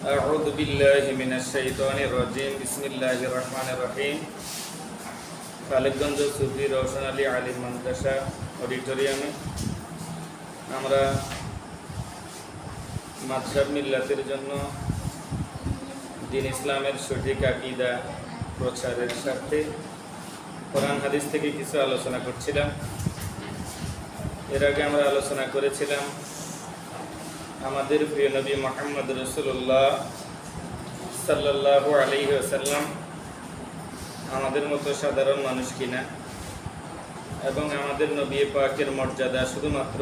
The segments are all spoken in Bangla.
أعوذ بالله من الشيطان الرجيم بسم الله الرحمن الرحيم খালেকগঞ্জ সুফি রওশন আলী আলিম মাদ্রাসা অডিটোরিয়ামে আমরা মাযহাব মিল্লাতের জন্য দ্বীন ইসলামের সঠিক আকীদা প্রচারের স্বার্থে কোরআন হাদিস থেকে কিছু আলোচনা করছিলাম। এর আগে আমরা আলোচনা করেছিলাম আমাদের প্রিয় নবী মুহাম্মদ রাসূলুল্লাহ সাল্লাল্লাহু আলাইহি ওয়াসাল্লাম আমাদের মতো সাধারণ মানুষ কিনা এবং আমাদের নবী পাকের মর্যাদা শুধুমাত্র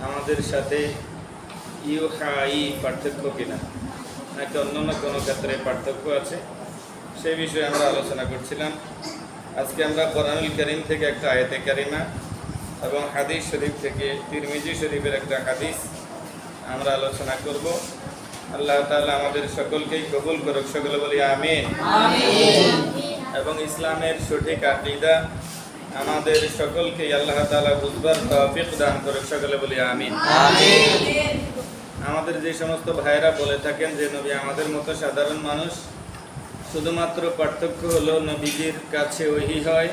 আমাদের সাথে ইউহাই পার্থক্য কিনা নাকি অন্যান্য কোনো ক্ষেত্রে পার্থক্য আছে সেই বিষয়ে আমরা আলোচনা করছিলাম। আজকে আমরা কোরআনুল কারীম থেকে একটা আয়াতে কারিমা এবং হাদিস শরীফ থেকে তিরমিজি শরীফের একটা হাদিস আমরা আলোচনা করব। আল্লাহ তাআলা আমাদের সকলকেই কবুল করুক, সকলে বলি আমিন। এবং ইসলামের সঠিক আকীদা আমাদের সকলকেই আল্লাহ তাআলা বুঝবার তৌফিক দান করুক, সকলে বলি আমিন। আমাদের যে সমস্ত ভাইরা বলে থাকেন যে নবী আমাদের মতো সাধারণ মানুষ, শুধুমাত্র পার্থক্য হলো নবীজির কাছে ওহী হয়,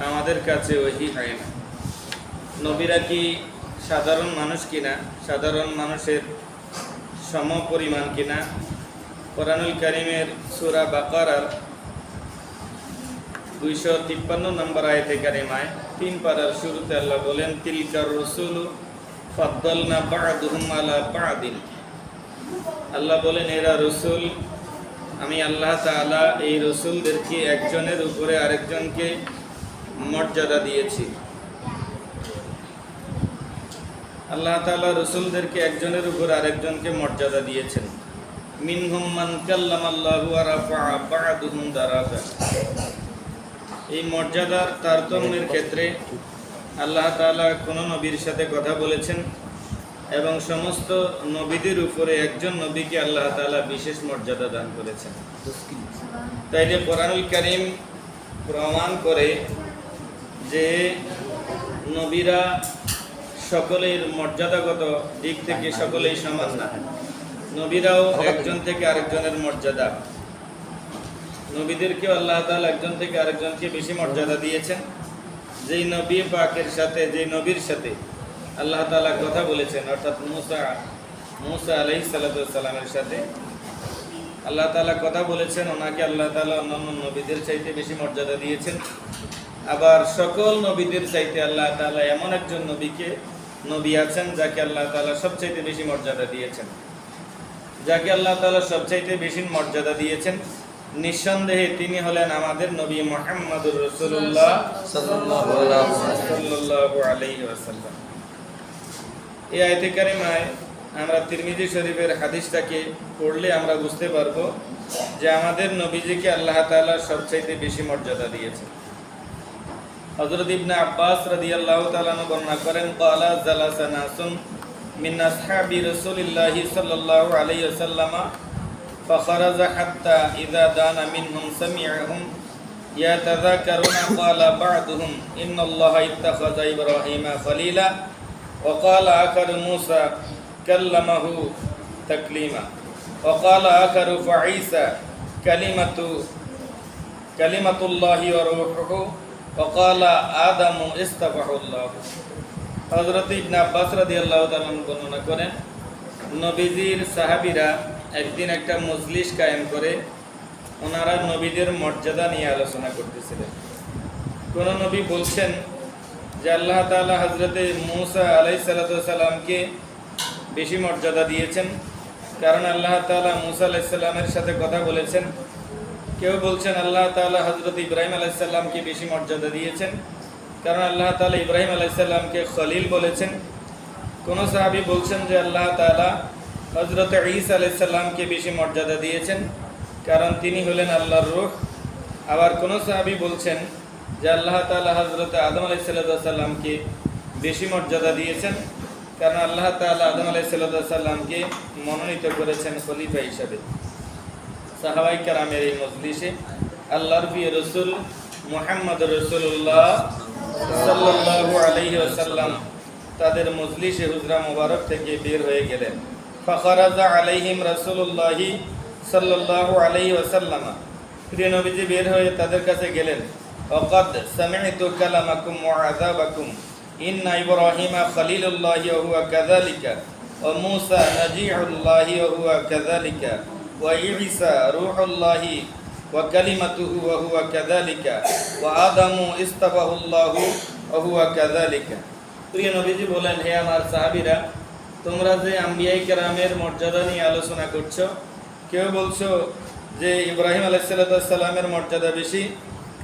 আমাদের কাছে ওহী হয় না। নবীরা কি সাধারণ মানুষ কিনা, সাধারণ মানুষের সমপরিমাণ কিনা? কোরআনুল কারীমের সূরা বাকারার 253 নম্বর আয়াতে কারিমায় 3 পারার শুরুতে আল্লাহ বলেন, তিলকার রাসূলু ফাদ্দালনা বা'দুহুম আলা বা'দিন। আল্লাহ বলেন, এরা রাসূল, আমি আল্লাহ তাআলা এই রাসূলদেরকে একজনের উপরে আরেকজনকে মর্যাদা দিয়েছি। আল্লাহ তাআলা রাসূলদেরকে একজনের উপর আরেকজনকে মর্যাদা দিয়েছেন। মিনহুম মান কাল্লামাল্লাহু ওয়া রাফা'a বা'দুহুম দারাজা। এই মর্যাদার তারতম্যের ক্ষেত্রে আল্লাহ তাআলা কোন নবীর সাথে কথা বলেছেন এবং সমস্ত নবীদের উপরে একজন নবীকে আল্লাহ তাআলা বিশেষ মর্যাদা দান করেছেন। তাইলে কোরআনুল কারীম প্রমাণ করে যে নবীরা সকলের মর্যাদাগত দিক থেকে সকলেই সমান না। নবীরাও একজন থেকে আরেকজনের মর্যাদা, নবীদেরকেও আল্লাহ তাআলা একজন থেকে আরেকজনকে বেশি মর্যাদা দিয়েছেন। যেই নবী পাকের সাথে, যেই নবীর সাথে আল্লাহ তাআলা কথা বলেছেন, অর্থাৎ মুসা আলাইহিস সালাতু ওয়াস সালামের সাথে আল্লাহ তাআলা কথা বলেছেন, ওনাকে আল্লাহ তাআলা অন্যান্য নবীদের চাইতে বেশি মর্যাদা দিয়েছেন। আবার সকল নবীদের চাইতে আল্লাহ তাআলা এমন একজন নবী আছেন যাকে আল্লাহ তাআলা সবচাইতে বেশি মর্যাদা দিয়েছেন। যাকে আল্লাহ তাআলা সবচাইতে বেশি মর্যাদা দিয়েছেন, নিঃসন্দেহে তিনি হলেন আমাদের নবী মুহাম্মদুর রাসূলুল্লাহ সাল্লাল্লাহু আলাইহি ওয়াসাল্লাম। এই আয়াতে কারিমায় আমরা তিরমিজি শরীফের হাদিসটাকে পড়লে আমরা বুঝতে পারবো যে আমাদের নবীজিকে আল্লাহ তাআলা সবচাইতে বেশি মর্যাদা দিয়েছেন। হযরত ইবনে আব্বাস রাদিয়াল্লাহু তাআলা বর্ণনা করেন, ক্বালা জালাসা নাসুন মিন আসহাবি রাসূলিল্লাহি সাল্লাল্লাহু আলাইহি ওয়াসাল্লাম فخرج حتى إذا دان منهم سمعهم يتذكرون قال بعضهم إن الله اتخذ إبراهيم خليلا وقال آخر موسى كلمه تكليما وقال آخر فعيسى كلمة الله وروحه وقال آدم اصطفاه الله। হযরত ইবনে আব্বাস রাদিয়াল্লাহু তাআলা বর্ণনা করেন, নবীজির সাহাবীরা একদিন একটা মজলিস কায়েম করে ওনারা নবীদের মর্যাদা নিয়ে আলোচনা করতেছিলেন। কোন নবী বলছেন যে আল্লাহ তাআলা হযরতে মুসা আলাইহিস সালাতু ওয়াস সালামকে বেশি মর্যাদা দিয়েছেন কারণ আল্লাহ তাআলা মুসা আলাইহিস সালামের সাথে কথা বলেছেন। কেউ বলছেন আল্লাহ তাআলা হযরত ইব্রাহিম আলাইহিস সালামকে বেশি মর্যাদা দিয়েছেন কারণ আল্লাহ তাআলা ইব্রাহিম আলাইহিস সালামকে খলিল বলেছেন। কোন সাহাবী বলছেন যে আল্লাহ তাআলা হযরত ঈসা আলাইহিস সালামকে বেশি মর্যাদা দিয়েছেন কারণ তিনি হলেন আল্লাহর রূহ। আবার কোন সাহাবী বলছেন যে আল্লাহ তাআলা হযরত আদম আলাইহিস সালামকে বেশি মর্যাদা দিয়েছেন কারণ আল্লাহ তাআলা আদম আলাইহিস সালামকে মনোনীত করেছেন খলিফা হিসেবে। সাহাবায়ে কেরামের এই মজলিসে আল্লাহর প্রিয় রাসূল মুহাম্মদুর রাসূলুল্লাহ সাল্লাল্লাহু আলাইহি ওয়াসাল্লাম তাদের মজলিসে হুজরা মোবারক থেকে বের হয়ে গেলেন। ফাখারাজা আলাইহিম রাসূলুল্লাহি সাল্লাল্লাহু আলাইহি ওয়াসাল্লাম, প্রিয় নবীজি বের হয়ে তাদের কাছে গেলেন। ওয়াকাদ সামি'তু কালামাকুম ওয়া আযাবাকুম ইন্না ইব্রাহিমা খলিলুল্লাহি ওয়া হুয়া কাযালিকা ওয়া মূসা নাজিউল্লাহি ওয়া হুয়া কাযালিকা ওয়া ঈসা রূহুল্লাহি ওয়া কালিমাতুহু ওয়া হুয়া কাযালিকা ওয়া আদামু ইসতাফাহুল্লাহু ওয়া হুয়া কাযালিকা। প্রিয় নবীজি বলেন, হে আমার সাহাবীরা, তোমরা যে আম্বিয়ায়ে কেরামের মর্যাদা নিয়ে আলোচনা করছো, কেউ বলছো যে ইব্রাহিম আলাইহিস সালামের মর্যাদা বেশি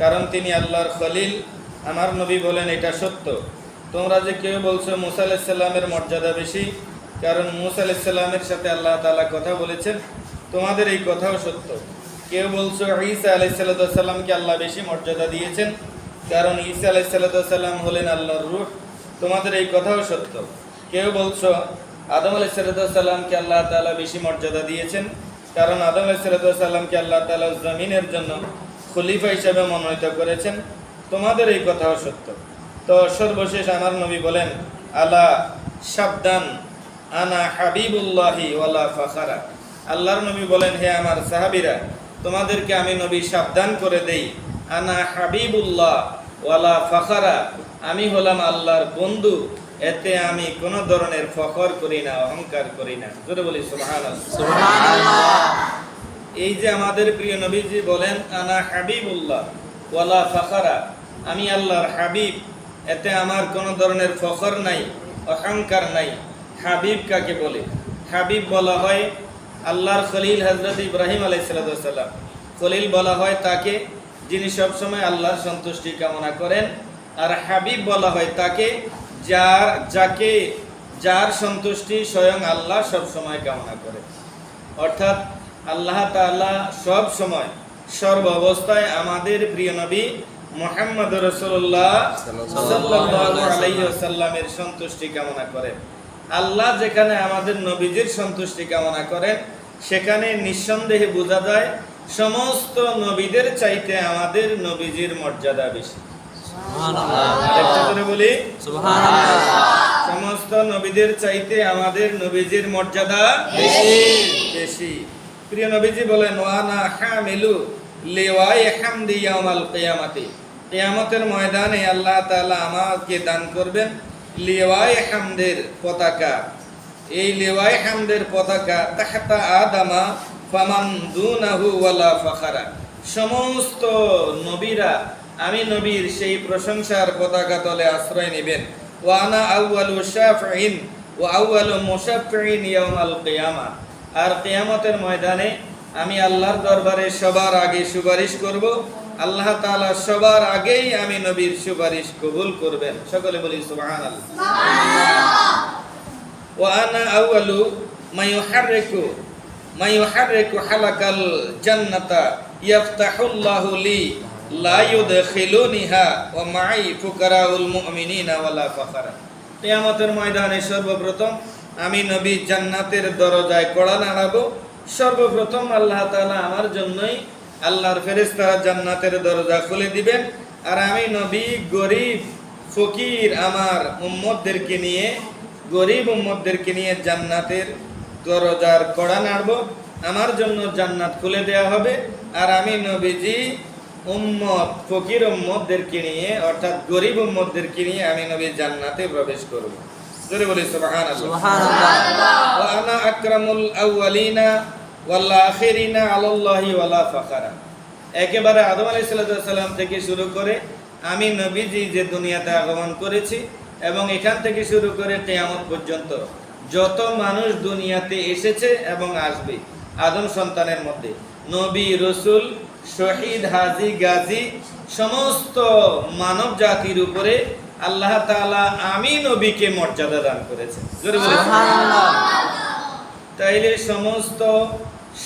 কারণ তিনি আল্লাহর খলিল। আমার নবী বলেন এটা সত্য। তোমরা যে কেউ বলছো মূসা আলাইহিস সালামের মর্যাদা বেশি কারণ মূসা আলাইহিস সালামের সাথে আল্লাহ তাআলা কথা বলেছেন, তোমাদের এই কথাও সত্য। কেউ বলছো ঈসা আলাইহিস সালামকে আল্লাহ বেশি মর্যাদা দিয়েছেন কারণ ঈসা আলাইহিস সালাম হলেন আল্লাহর রূহ, তোমাদের এই কথাও সত্য। কেউ বলছো আদম আলাইহিস সালামকে আল্লাহ তাআলা বেশি মর্যাদা দিয়েছেন কারণ আদম আলাইহিস সালামকে আল্লাহ তাআলা জমিনের জন্য খলিফা হিসেবে মনোনীত করেছেন, তোমাদের এই কথাও সত্য। তো সর্বশেষ আমার নবী বলেন, আলা সাবধান, আনা হাবিবুল্লাহি ওয়ালা ফাখারা। আল্লাহর নবী বলেন, হে আমার সাহাবীরা, তোমাদেরকে আমি নবী সাবধান করে দেই, আনা হাবিবুল্লাহ ওয়ালা ফাখারা, আমি হলাম আল্লাহর বন্ধু, এতে আমি কোনো ধরনের ফখর করি না, অহংকার করি না। জোরে বলি সুবহানাল্লাহ। সুবহানাল্লাহ। এই যে আমাদের প্রিয় নবীজি বলেন আনা হাবিবুল্লাহ ওয়ালা ফাখারা, আমি আল্লাহর হাবিব, এতে আমার কোনো ধরনের ফখর নাই, অহংকার নাই। হাবিব কাকে বলে? হাবিব বলা হয় আল্লাহর খলিল হযরত ইব্রাহিম আলাইহিস সালাম। খলিল বলা হয় তাকে যিনি সবসময় আল্লাহর সন্তুষ্টি কামনা করেন, আর হাবিব বলা হয় তাকে যার সন্তুষ্টি স্বয়ং আল্লাহ সব সময় কামনা করে। অর্থাৎ আল্লাহ তাআলা সব সময় সর্ব অবস্থায় আমাদের প্রিয় নবী মুহাম্মদ রাসূলুল্লাহ সাল্লাল্লাহু আলাইহি ওয়াসাল্লামের সন্তুষ্টি কামনা করেন। আল্লাহ যেখানে আমাদের নবীজির সন্তুষ্টি কামনা করেন, সেখানে নিঃসন্দেহে বোঝা যায় সমস্ত নবীদের চাইতে আমাদের নবীজির মর্যাদা বেশি। বলি সমস্ত নবীদের চাইতে আমাদের নবীজির মর্যাদা বেশি। প্রিয় নবীজি বলেন, ওয়ানা হামিলু লিওয়াই হামদি ইয়াউমাল কিয়ামাতি, কিয়ামতের ময়দানে আল্লাহ তাআলা আমাকে দান করবেন লিওয়াই হামদের পতাকা। এই লিওয়াই হামদের পতাকা তাহতা আদামা ফামান দুনাহু ওয়ালা ফাখারা, সমস্ত নবীরা আমি নবীর সেই প্রশংসার পতাকা তলে আশ্রয় নেবেন। ওয়ানা আউয়ালু শাফিঈন ওয়া আউয়ালু মুশাফফিঈন ইয়াউমাল কিয়ামা, আর কিয়ামতের ময়দানে আমি আল্লাহর দরবারে সবার আগে সুপারিশ করব, আল্লাহ তাআলা সবার আগেই আমি নবীর সুপারিশ কবুল করবেন। সকলে বলি সুবহানাল্লাহ। ওয়া আনা আউয়ালু মাইয়ুহাররিকু হালাকাল জান্নাতা ইয়াফতাহুল্লাহু লি লা ইউদখিলুনিহা ওয়া মাই ফুকারাউল মুমিনিনা ওয়ালা ফাখারা। কিয়ামতের ময়দানে সর্বপ্রথম আমি নবী জান্নাতের দরজায় কড়া নাড়াবো। সর্বপ্রথম আল্লাহ তাআলা আমার জন্যই আল্লাহর ফেরেশতারা জান্নাতের দরজা খুলে দিবেন, আর আমি নবী গরীব ফকির আমার উম্মতদেরকে নিয়ে, গরীব উম্মতদেরকে নিয়ে জান্নাতের দরজার কড়া নাড়ব। আমার জন্য জান্নাত খুলে দেওয়া হবে, আর আমি নবীজি উম্মত ফকির উম্মতদেরকে নিয়ে, অর্থাৎ গরীব উম্মতদেরকে নিয়ে আমি নবী জান্নাতে প্রবেশ করব। জোরে বলি সুবহানাল্লাহ। সুবহানাল্লাহ। ওয়া আনা আকরামুল আউয়ালিনা ওয়াল আখিরিনা আলাল্লাহি ওয়ালা ফাখারা। একেবারে আদম আলাইহিস সালাম থেকে শুরু করে আমি নবীজি যে দুনিয়াতে আগমন করেছি, এবং এখান থেকে শুরু করে কিয়ামত পর্যন্ত যত মানুষ দুনিয়াতে এসেছে এবং আসবে আদম সন্তানের মধ্যে, নবী, রসুল, শহীদ, হাজী, গাজী, সমস্ত মানব জাতির উপরে আল্লাহ তাআলা আমি নবীকে মর্যাদা দান করেছেন। জোরে বলি সুবহানাল্লাহ। তাইলে সমস্ত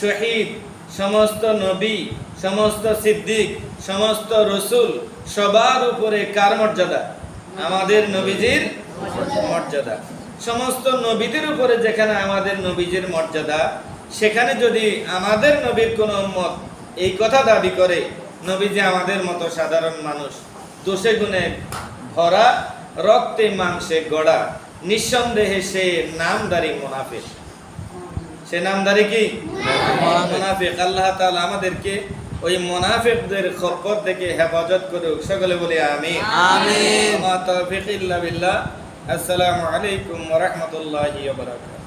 শহীদ, সমস্ত নবী, সমস্ত সিদ্দিক, সমস্ত রসুল, সবার উপরে কার মর্যাদা? আমাদের নবীজির মর্যাদা। সমস্ত নবীদের উপরে যেখানে আমাদের নবীজির মর্যাদা, সেখানে যদি আমাদের নবীর কোন উম্মত এই কথা দাবি করে নবীজি আমাদের মতো সাধারণ মানুষ, দোষে গুণে ভরা, রক্তে মাংসে গড়া, নিঃসন্দেহে সে নামদারি মুনাফিক। সে নামধারী কি মুনাফিক। আল্লাহ তাআলা আমাদেরকে ওই মুনাফিকদের খপ্পর থেকে হেফাজত করুক। সকলে বলি আমিন। আমিন। মা তাওফীক ইল্লা বিল্লাহ। আসসালামু আলাইকুম ওয়া রাহমাতুল্লাহি ওয়া বারাকাতুহু।